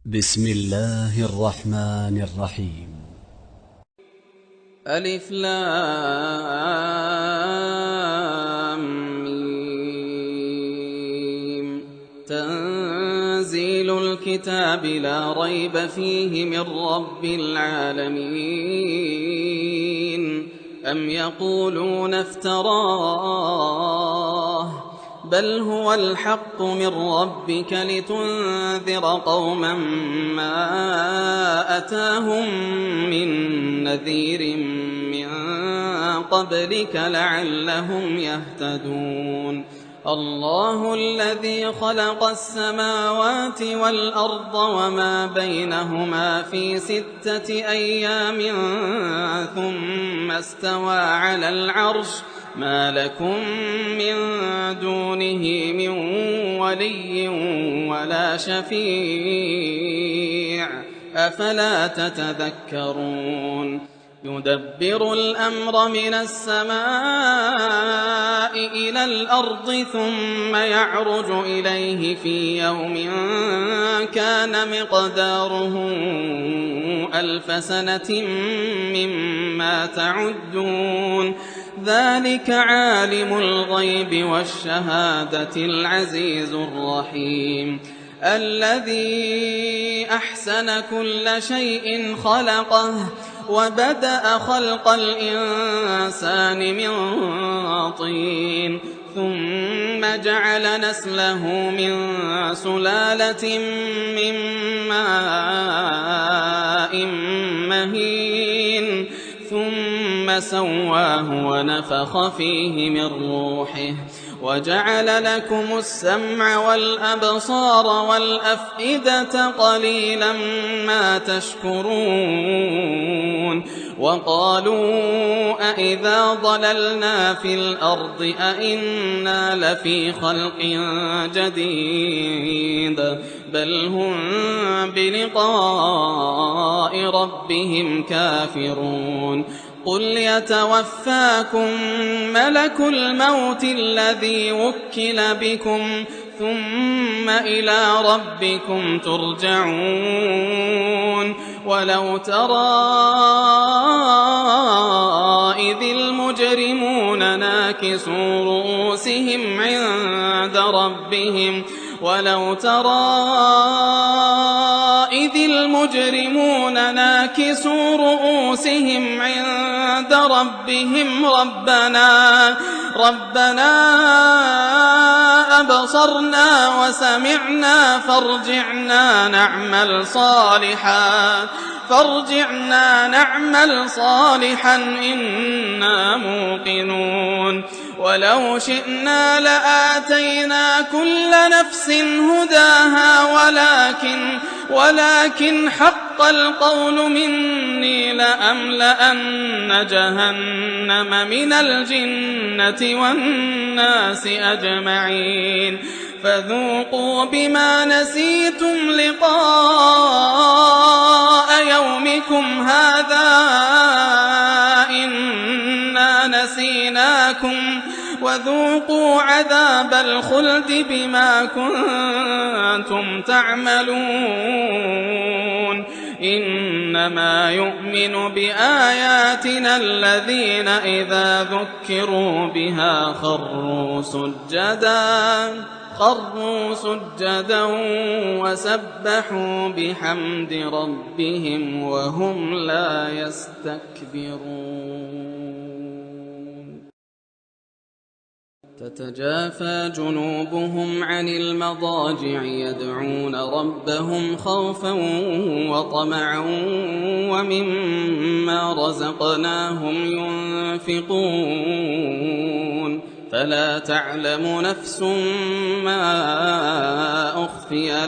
بسم الله الرحمن الرحيم. ألف لام ميم. تنزيل الكتاب لا ريب فيه من رب العالمين. أم يقولون افتراه بل هو الحق من ربك لتنذر قوما ما أتاهم من نذير من قبلك لعلهم يهتدون. الله الذي خلق السماوات والأرض وما بينهما في 6 أيام ثم استوى على العرش ما لكم من دونه من ولي ولا شفيع أفلا تتذكرون. يدبر الأمر من السماء إلى الأرض ثم يعرج إليه في يوم كان مقداره 1000 سنة مما تعدون. ذلك عالم الغيب والشهادة العزيز الرحيم. الذي أحسن كل شيء خلقه وبدأ خلق الإنسان من طين ثم جعل نسله من سلالة من ماء مهين ثم سواه ونفخ فيه من روحه وجعل لكم السمع والأبصار والأفئدة قليلا ما تشكرون. وقالوا أإذا ضللنا في الأرض أإنا لفي خلق جديد بل هم بلقاء ربهم كافرون. قل يتوفاكم ملك الموت الذي وكل بكم ثم إلى ربكم ترجعون. ولو ترى إذ المجرمون ناكسوا رؤوسهم عند ربهم ولو ترى إذ المجرمون ناكسوا رؤوسهم عند ربهم ربنا أبصرنا وسمعنا فارجعنا نعمل صالحا إنا موقنون. ولو شئنا لآتينا كل نفس هداها ولكن حق القول مني لأملأن جهنم من الجنة والناس أجمعين. فذوقوا بما نسيتم لقاء يومكم هذا إنا نسيناكم وذوقوا عذاب الخلد بما كنتم تعملون. إنما يؤمن بآياتنا الذين إذا ذكروا بها خروا سجدا وسبحوا بحمد ربهم وهم لا يستكبرون. تتجافى جنوبهم عن المضاجع يدعون ربهم خوفا وطمعا ومما رزقناهم ينفقون. فلا تعلم نفس ما أخفي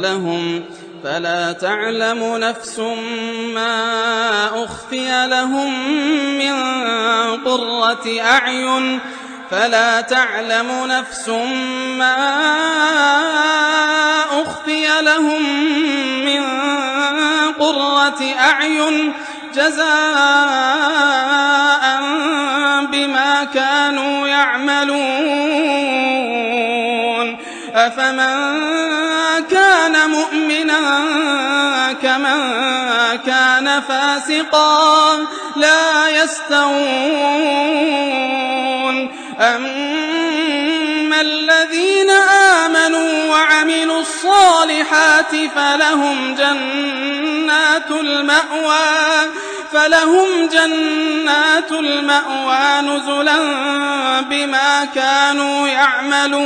لهم من قرة أعين جزاء بما كانوا يعملون. أفمن كان مؤمنا كمن كان فاسقا لا يستوون أما الذين آمنوا وعملوا الصالحات فلهم جنات المأوى نزلا بما كانوا يعملون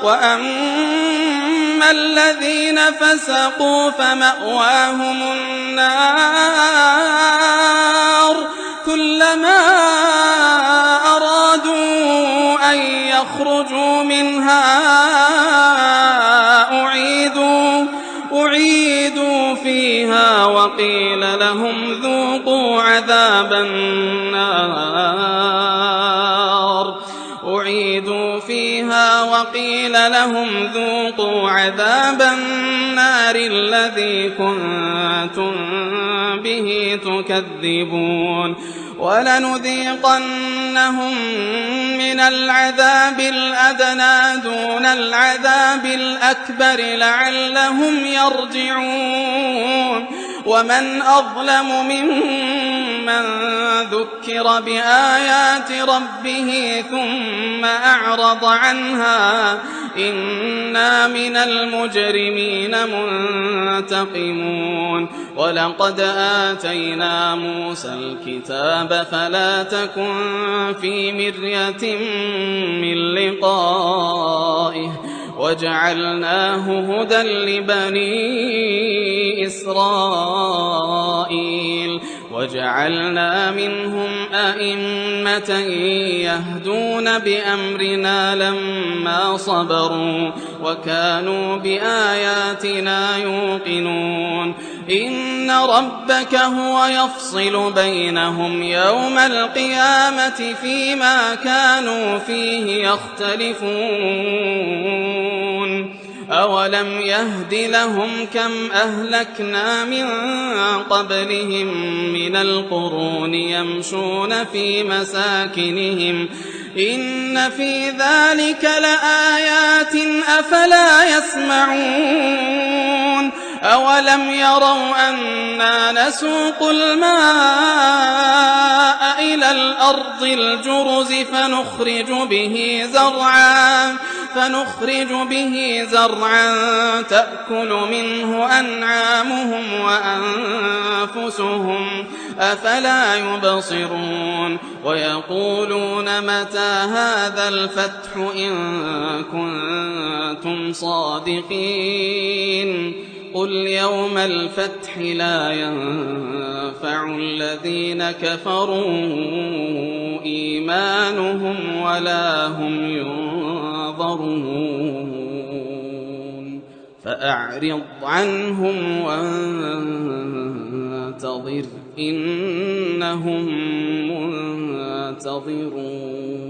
وأما الذين فسقوا فمأواهم النار كلما أرادوا أن يخرجوا منها أعيدوا فيها وقيل لهم ذوقوا عذاب النار الذي كنتم به تكذبون ولنذيقنهم من العذاب الأدنى دون العذاب الأكبر لعلهم يرجعون ومن أظلم ممن ذكر بآيات ربه ثم أعرض عنها إنا من المجرمين منتقمون ولقد آتينا موسى الكتاب فلا تكن في مرية من لقائه وجعلناه هدى لبني إسرائيل وجعلنا منهم أئمة يهدون بأمرنا لما صبروا وكانوا بآياتنا يوقنون إن ربك هو يفصل بينهم يوم القيامة فيما كانوا فيه يختلفون أولم يهد لهم كم أهلكنا من قبلهم من القرون يمشون في مساكنهم إن في ذلك لآيات أفلا يسمعون أولم يروا أنا نسوق الماء إلى الأرض الجرز فنخرج به زرعا تأكل منه أنعامهم وأنفسهم أفلا يبصرون ويقولون متى هذا الفتح إن كنتم صادقين قل يوم الفتح لا ينفع الذين كفروا إيمانهم ولا هم ينظرون فأعرض عنهم وانتظر إنهم منتظرون